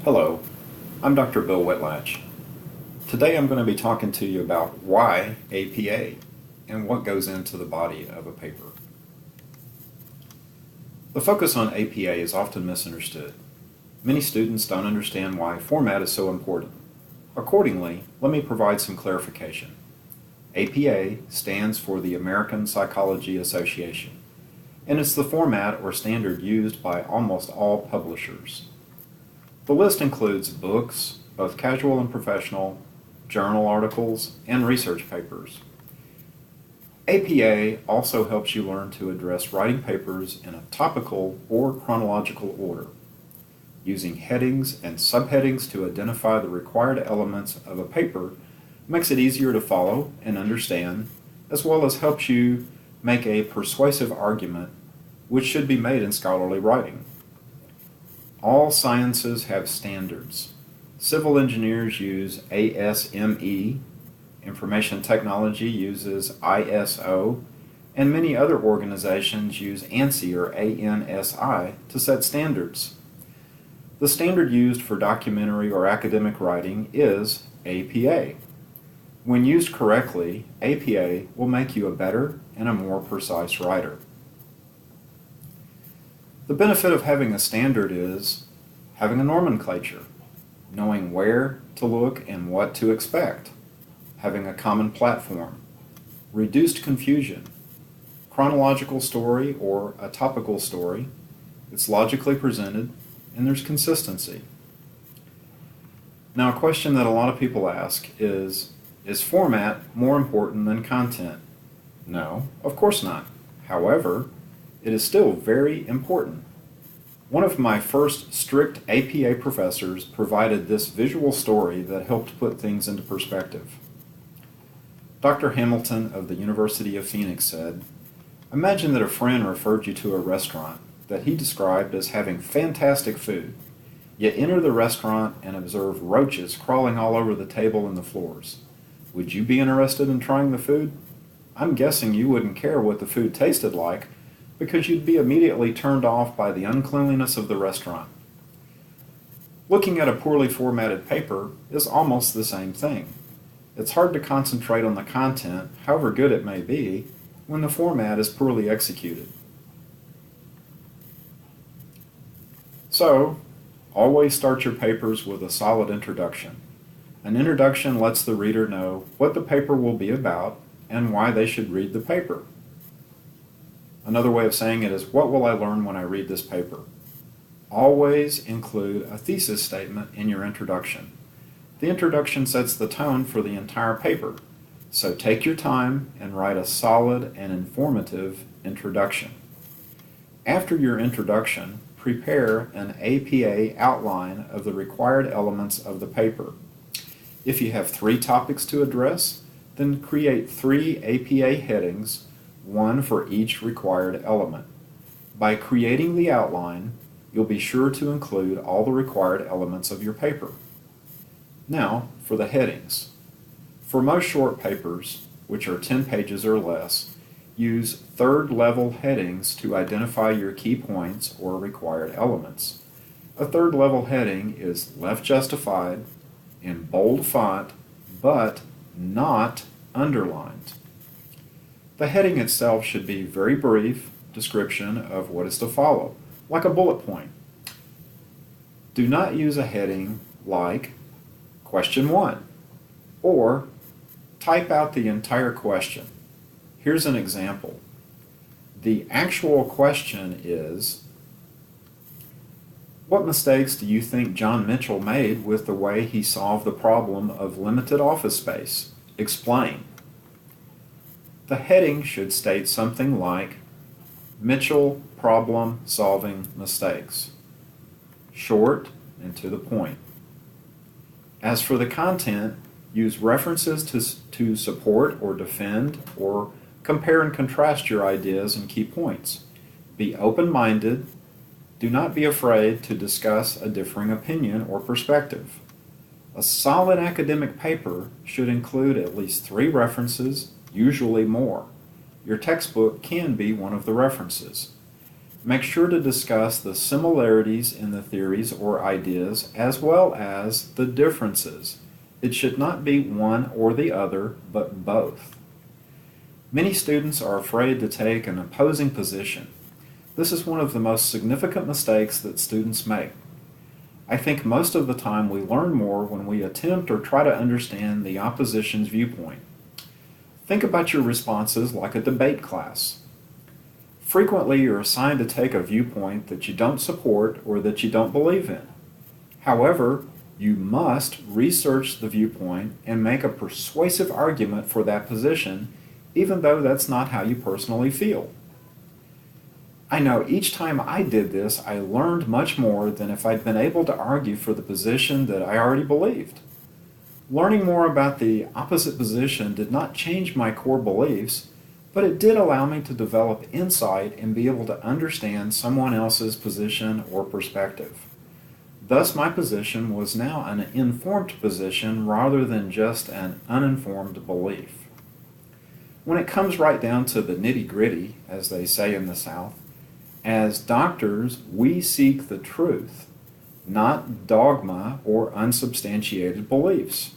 Hello, I'm Dr. Bill Whitlatch. Today I'm going to be talking to you about why APA and what goes into the body of a paper. The focus on APA is often misunderstood. Many students don't understand why format is so important. Accordingly, let me provide some clarification. APA stands for the American Psychology Association, and it's the format or standard used by almost all publishers. The list includes books, both casual and professional, journal articles, and research papers. APA also helps you learn to address writing papers in a topical or chronological order, using headings and subheadings to identify the required elements of a paper makes it easier to follow and understand, as well as helps you make a persuasive argument which should be made in scholarly writing. All sciences have standards. Civil engineers use ASME, information technology uses ISO, and many other organizations use ANSI or ANSI to set standards. The standard used for documentary or academic writing is APA. When used correctly, APA will make you a better and a more precise writer. The benefit of having a standard is having a nomenclature, knowing where to look and what to expect, having a common platform, reduced confusion, chronological story or a topical story, it's logically presented, and there's consistency. Now, a question that a lot of people ask is format more important than content? No, of course not. However, it is still very important. One of my first strict APA professors provided this visual story that helped put things into perspective. Dr. Hamilton of the University of Phoenix said, "Imagine that a friend referred you to a restaurant that he described as having fantastic food. You enter the restaurant and observe roaches crawling all over the table and the floors. Would you be interested in trying the food? I'm guessing you wouldn't care what the food tasted like, because you'd be immediately turned off by the uncleanliness of the restaurant." Looking at a poorly formatted paper is almost the same thing. It's hard to concentrate on the content, however good it may be, when the format is poorly executed. So, always start your papers with a solid introduction. An introduction lets the reader know what the paper will be about and why they should read the paper. Another way of saying it is, what will I learn when I read this paper? Always include a thesis statement in your introduction. The introduction sets the tone for the entire paper, so take your time and write a solid and informative introduction. After your introduction, prepare an APA outline of the required elements of the paper. If you have 3 topics to address, then create 3 APA headings, one for each required element. By creating the outline, you'll be sure to include all the required elements of your paper. Now, for the headings. For most short papers, which are 10 pages or less, use third-level headings to identify your key points or required elements. A third-level heading is left justified, in bold font, but not underlined. The heading itself should be very brief description of what is to follow, like a bullet point. Do not use a heading like Question 1 or type out the entire question. Here's an example. The actual question is, what mistakes do you think John Mitchell made with the way he solved the problem of limited office space? Explain. The heading should state something like Mitchell problem solving mistakes. Short and to the point. As for the content, use references to support or defend or compare and contrast your ideas and key points. Be open-minded. Do not be afraid to discuss a differing opinion or perspective. A solid academic paper should include at least 3 references, usually more. Your textbook can be one of the references. Make sure to discuss the similarities in the theories or ideas as well as the differences. It should not be one or the other, but both. Many students are afraid to take an opposing position. This is one of the most significant mistakes that students make. I think most of the time we learn more when we attempt or try to understand the opposition's viewpoint. Think about your responses like a debate class. Frequently, you're assigned to take a viewpoint that you don't support or that you don't believe in. However, you must research the viewpoint and make a persuasive argument for that position, even though that's not how you personally feel. I know each time I did this, I learned much more than if I'd been able to argue for the position that I already believed. Learning more about the opposite position did not change my core beliefs, but it did allow me to develop insight and be able to understand someone else's position or perspective. Thus, my position was now an informed position rather than just an uninformed belief. When it comes right down to the nitty-gritty, as they say in the South, as doctors, we seek the truth, not dogma or unsubstantiated beliefs.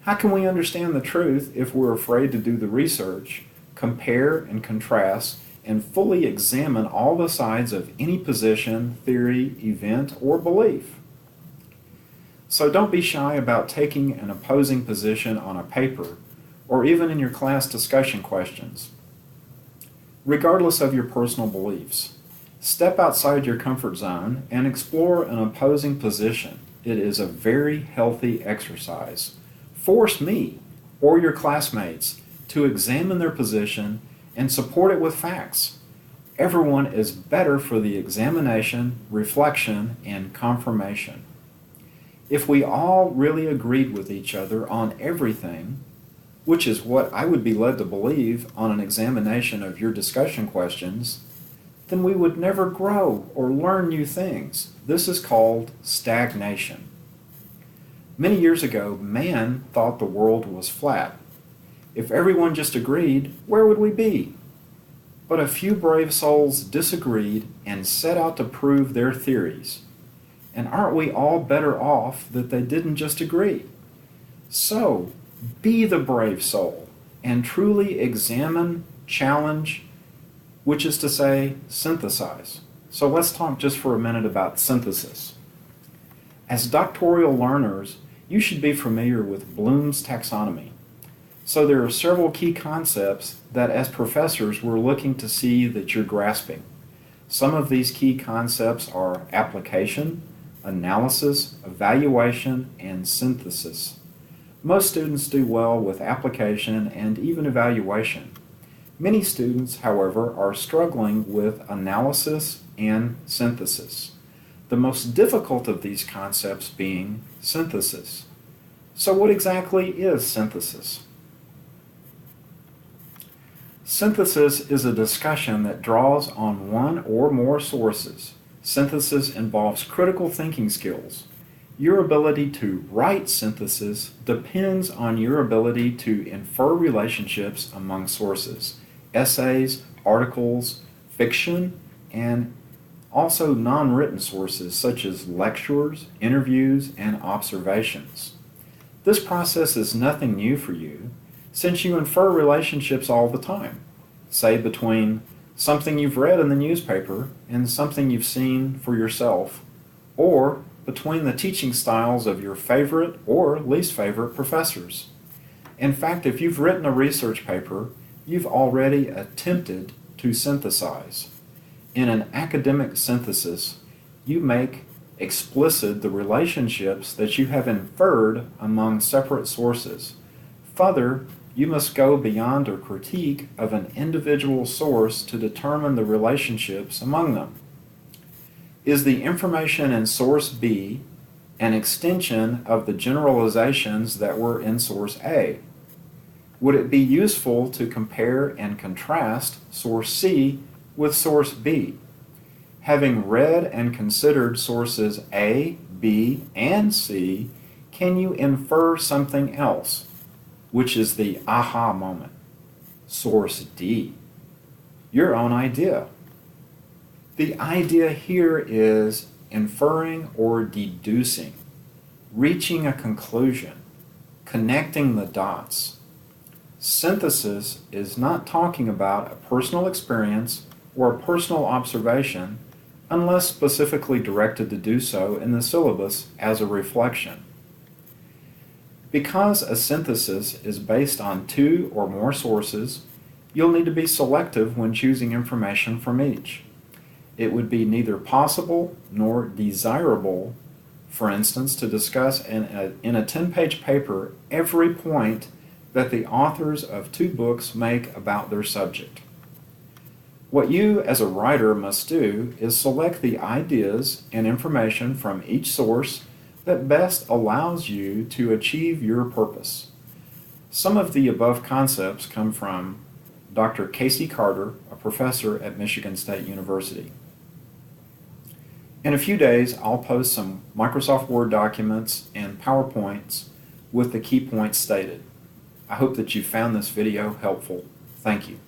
How can we understand the truth if we're afraid to do the research, compare and contrast, and fully examine all the sides of any position, theory, event, or belief? So don't be shy about taking an opposing position on a paper or even in your class discussion questions. Regardless of your personal beliefs, step outside your comfort zone and explore an opposing position. It is a very healthy exercise. Force me or your classmates to examine their position and support it with facts. Everyone is better for the examination, reflection, and confirmation. If we all really agreed with each other on everything, which is what I would be led to believe on an examination of your discussion questions, then we would never grow or learn new things. This is called stagnation. Many years ago, man thought the world was flat. If everyone just agreed, where would we be? But a few brave souls disagreed and set out to prove their theories. And aren't we all better off that they didn't just agree? So, be the brave soul and truly examine, challenge, which is to say, synthesize. So let's talk just for a minute about synthesis. As doctoral learners, you should be familiar with Bloom's taxonomy. So there are several key concepts that as professors we're looking to see that you're grasping. Some of these key concepts are application, analysis, evaluation, and synthesis. Most students do well with application and even evaluation. Many students, however, are struggling with analysis and synthesis. The most difficult of these concepts being synthesis. So what exactly is synthesis? Synthesis is a discussion that draws on one or more sources. Synthesis involves critical thinking skills. Your ability to write synthesis depends on your ability to infer relationships among sources, essays, articles, fiction, and also non-written sources such as lectures, interviews, and observations. This process is nothing new for you, since you infer relationships all the time, say between something you've read in the newspaper and something you've seen for yourself, or between the teaching styles of your favorite or least favorite professors. In fact, if you've written a research paper, you've already attempted to synthesize. In an academic synthesis, you make explicit the relationships that you have inferred among separate sources. Further, you must go beyond a critique of an individual source to determine the relationships among them. Is the information in source B an extension of the generalizations that were in source A? Would it be useful to compare and contrast source C with source B? Having read and considered sources A, B, and C, can you infer something else, which is the aha moment? Source D. Your own idea. The idea here is inferring or deducing, reaching a conclusion, connecting the dots. Synthesis is not talking about a personal experience or a personal observation unless specifically directed to do so in the syllabus as a reflection. Because a synthesis is based on two or more sources, you'll need to be selective when choosing information from each. It would be neither possible nor desirable, for instance, to discuss in a 10-page paper every point that the authors of two books make about their subject. What you as a writer must do is select the ideas and information from each source that best allows you to achieve your purpose. Some of the above concepts come from Dr. Casey Carter, a professor at Michigan State University. In a few days, I'll post some Microsoft Word documents and PowerPoints with the key points stated. I hope that you found this video helpful. Thank you.